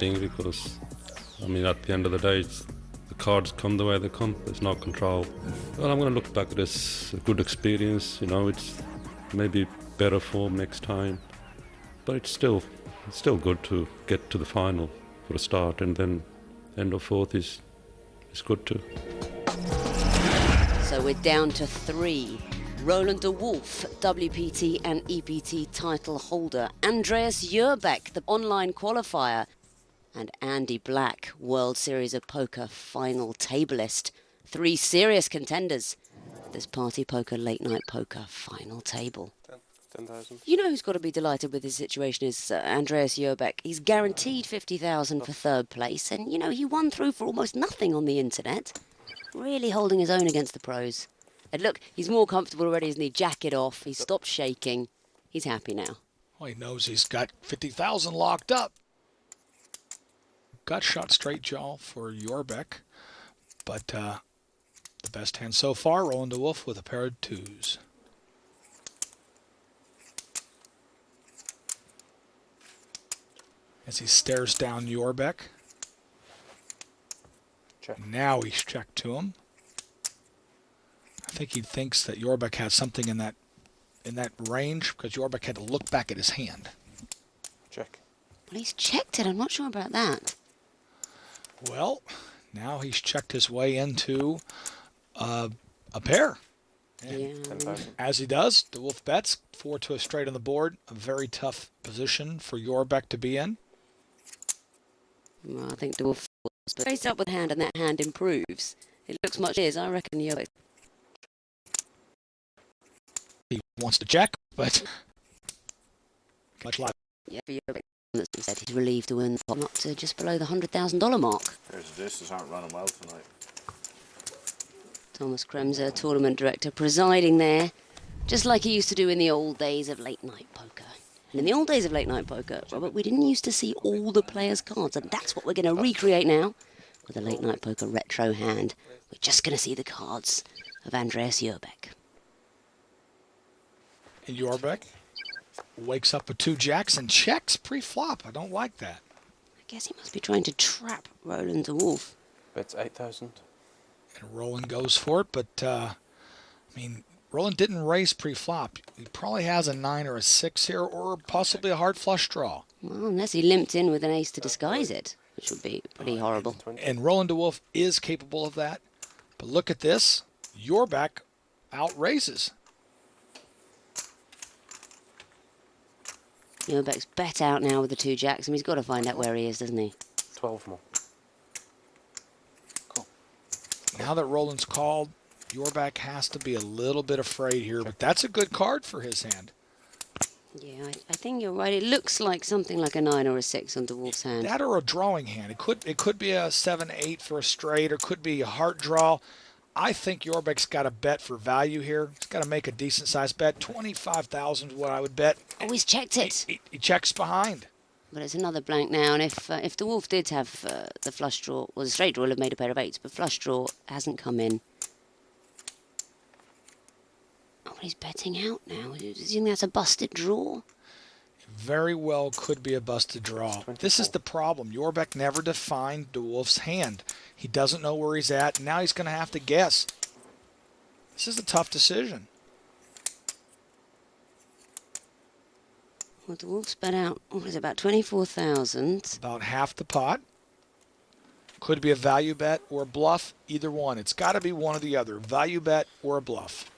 disappointing because, I mean, at the end of the day, the cards come the way they come. There's no control. Well, I'm going to look back at this a good experience. You know, it's maybe better form next time, but it's still good to get to the final for a start, and then end of fourth is good too. So we're down to 3. Roland de Wolf, WPT and EPT title holder. Andreas Jurbeck, the online qualifier. And Andy Black, World Series of Poker final tableist. 3 serious contenders for this Party Poker Late Night Poker final table. 10,000. You know who's got to be delighted with his situation is Andreas Jurbeck. He's guaranteed 50,000 for third place, and you know he won through for almost nothing on the internet. Really holding his own against the pros. And look, he's more comfortable already, isn't he? Jacket off, he's stopped shaking. He's happy now. Well, he knows he's got 50,000 locked up. Gut shot straight jaw for Jurbeck, but the best hand so far, Roland de Wolf with a pair of 2s. As he stares down Jurbeck. Check. Now he's checked to him. I think he thinks that Jurbeck has something in that range because Jurbeck had to look back at his hand. Check. Well, he's checked it. I'm not sure about that. Well, now he's checked his way into a pair. And Yeah. 10,000. as he does, de Wolf bets 4 to a straight on the board. A very tough position for Jurbeck to be in. Well, I think de Wolf but face up with hand and that hand improves. It looks much as I reckon Jurbeck. He wants to check, but much like Yeah, for Jurbeck, that's been said, he's relieved to win the pot up to just below the $100,000 mark. There's this aren't running well tonight. Thomas Kremser, tournament director, presiding there, just like he used to do in the old days of late night poker. And in the old days of late night poker, Robert, we didn't used to see all the players' cards, and that's what we're going to recreate now with a late night poker retro hand. We're just going to see the cards of Andreas Jurbeck. and Jurbeck wakes up with 2 jacks and checks pre-flop. I don't like that. I guess he must be trying to trap Roland de Wolf. Bets 8,000. And Roland goes for it, but I mean, Roland didn't raise pre-flop. He probably has a 9 or a 6 here, or possibly a hard flush draw. Well, unless he limped in with an ace to disguise it, which would be pretty horrible. And Roland de Wolf is capable of that. But look at this. Jurbeck outraises. Jurbeck's bet out now with the 2 jacks, and he's got to find out where he is, doesn't he? 12 more. Cool. Now that Roland's called, Jurbeck has to be a little bit afraid here, but that's a good card for his hand. Yeah, I think you're right. It looks like something like a 9 or a 6 on de Wolf's hand. That or a drawing hand. It could be a 7-8 for a straight, or could be a heart draw. I think Jurbeck's got a bet for value here. He's got to make a decent-sized bet. 25,000 is what I would bet. Oh, he's checked it. He checks behind. But it's another blank now, and if de Wolf did have the flush draw, well, the straight draw would have made a pair of 8s, but flush draw hasn't come in. Oh, he's betting out now. Does he think that's a busted draw? Very well could be a busted draw. This is the problem. Jurbeck never defined de Wolf's hand. He doesn't know where he's at. Now he's going to have to guess. This is a tough decision. Well, de Wolf's bet out, what is it, about 24,000. About half the pot. Could be a value bet or a bluff. Either one. It's got to be one or the other. Value bet or a bluff.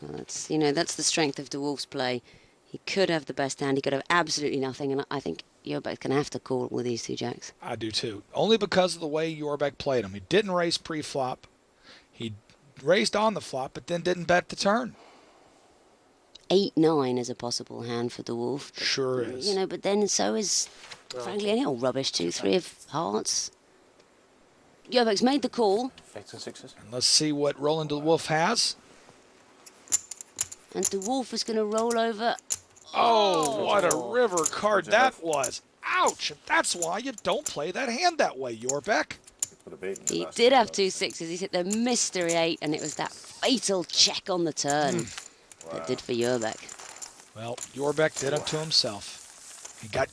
Well, that's the strength of de Wolf's play. He could have the best hand. He could have absolutely nothing, and I think Jurbeck's going to have to call with these 2 jacks. I do too. Only because of the way Jurbeck played him. He didn't raise pre-flop. He raised on the flop, but then didn't bet the turn. 8-9 is a possible hand for de Wolf. Sure is. You know, but then so is, frankly, any old rubbish. 2-3 of hearts. Jurbeck's made the call. 8s and 6s. And let's see what Roland de Wolf has. And de Wolf is going to roll over. Oh, what a river card that was. Ouch. That's why you don't play that hand that way, Jurbeck. He did have 2 6s. He hit the mystery 8, and it was that fatal check on the turn that did for Jurbeck. Well, Jurbeck did it to himself. He got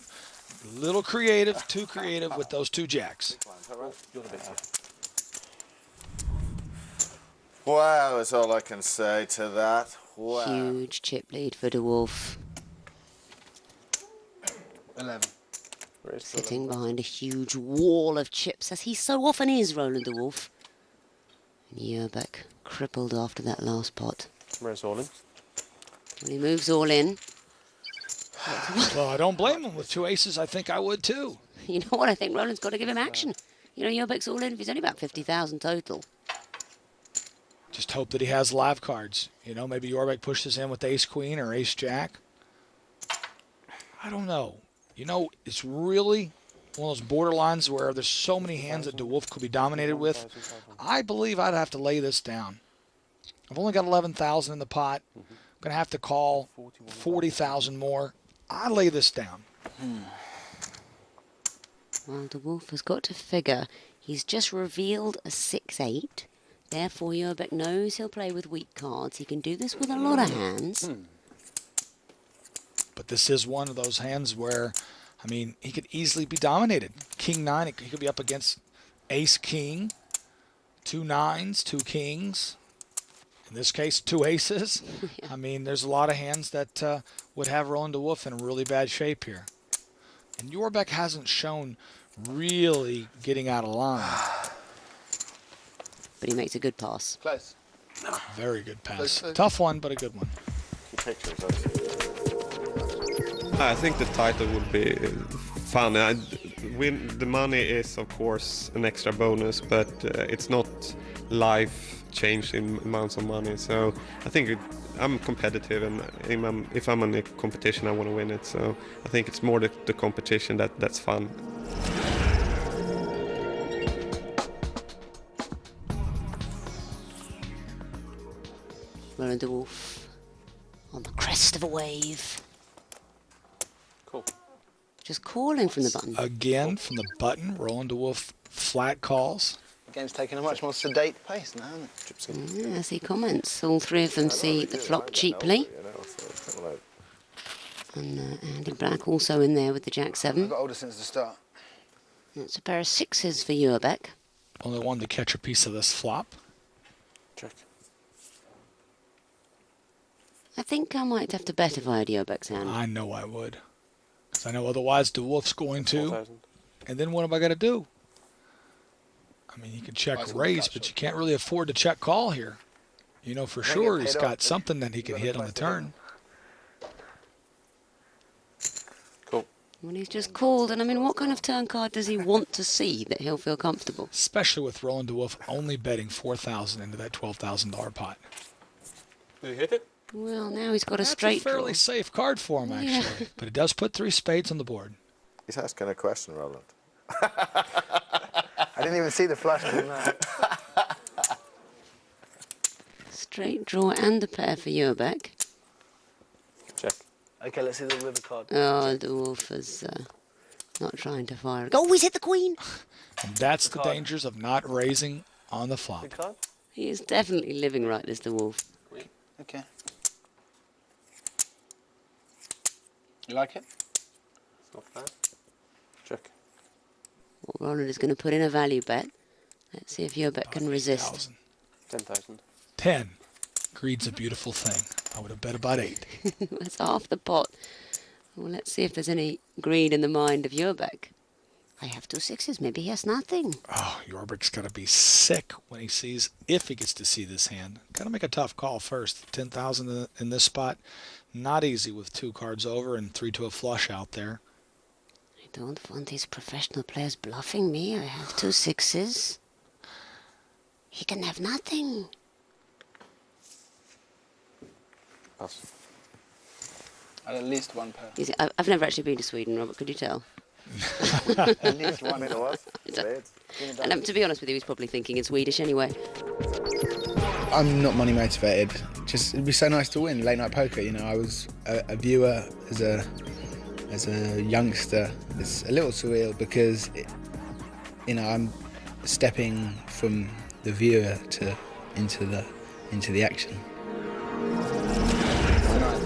little creative, too creative with those two jacks. You're the big one. Wow, is all I can say to that. Wow. Huge chip lead for De Wolf, 11. Raise to sitting 11. behind a huge wall of chips, as he so often is, Roland De Wolf. And Yerbeck crippled after that last pot. Raise all in. Well, he moves all in. Well, I don't blame him. With two aces, I think I would too. You know what? I think Roland's got to give him action. You know, Yerbeck's all in. If he's only about 50,000 total. Just hope that he has live cards. You know, maybe Jorbeck pushes in with ace-queen or ace-jack. I don't know. You know, it's really one of those borderlines where there's so many hands that De Wolf could be dominated with. I believe I'd have to lay this down. I've only got 11,000 in the pot. I'm going to have to call 40,000 more. I lay this down. Well, De Wolf has got to figure he's just revealed a 6-8. Therefore, Yerbeck knows he'll play with weak cards. He can do this with a lot of hands. But this is one of those hands where, I mean, he could easily be dominated. King 9, he could be up against ace-king, 2 9s, 2 kings. In this case, 2 aces. I mean, there's a lot of hands that would have Roland De Wolf in really bad shape here. And Jorbeck hasn't shown really getting out of line. But he makes a good pass. Close. Very good pass. Close. Tough one, but a good one. Pictures, I think the title would be fun. The money is, of course, an extra bonus, but it's not life-changing amounts of money. So I think I'm competitive, and if I'm in a competition, I want to win it. So I think it's more the competition that's fun. Roland De Wolf on the crest of a wave. Cool. Just calling from the button. Again, from the button, Roland De Wolf flat calls. The game's taking a much more sedate pace now, isn't it? Chips in. As he comments, all three of them see the flop cheaply. And Andy Black also in there with the Jack I've 7. got older since the start. It's a pair of 6s for Yerbeck. Only one to catch a piece of this flop. Check. I think I might have to bet if I had Yerbeck's hand. I know I would. Because I know otherwise De Wolf's going to. 4,000. And then what am I going to do? I mean, you can check Might as well raise, cut but short. you can't really afford to check call here. You know for sure get he's paid got off. something that he can hit on the turn. Cool. Well, he's just called, and I mean, what kind of turn card does he want to see that he'll feel comfortable? Especially with Roland De Wolf only betting 4,000 into that $12,000 pot. Did you hit it? Well, now he's got a That's straight a fairly draw. safe card for him, Yeah. actually. But it does put 3 spades on the board. He's asking a question, Roland. I didn't even see the flush till now. Straight draw and a pair for Yerbeck. Check. Okay, let's see the river card. Oh, De Wolf is not trying to fire. Oh, he's hit the queen! And that's the card. dangers of not raising on the flop. Big card? He is definitely living right, this De Wolf. Okay. You like it? It's not bad. Check. Well, Roland is going to put in a value bet. Let's see if Yerbeck can resist. 1,000. 10,000. 10. Greed's a beautiful thing. I would have bet about 8. That's half the pot. Well, let's see if there's any greed in the mind of Yerbeck. I have 2 6s. Maybe he has nothing. Oh, Jorbeck's got to be sick when he sees, if he gets to see this hand. Got to make a tough call first. 10,000 in this spot. Not easy with 2 cards over and 3 to a flush out there. I don't want these professional players bluffing me. I have 2 6s. He can have nothing. Pass. At least one pair. You see, I've never actually been to Sweden, Robert. Could you tell? At least one. It was. don't- Spades. And to be honest with you, he's probably thinking in Swedish anyway. I'm not money motivated. Just it'd be so nice to win late night poker. You know, I was a viewer as a youngster. It's a little surreal because I'm stepping from the viewer into the action. Nice.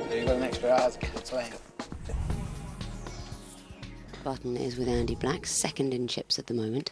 So you've got an extra hour's playing. Button is with Andy Black, second in chips at the moment.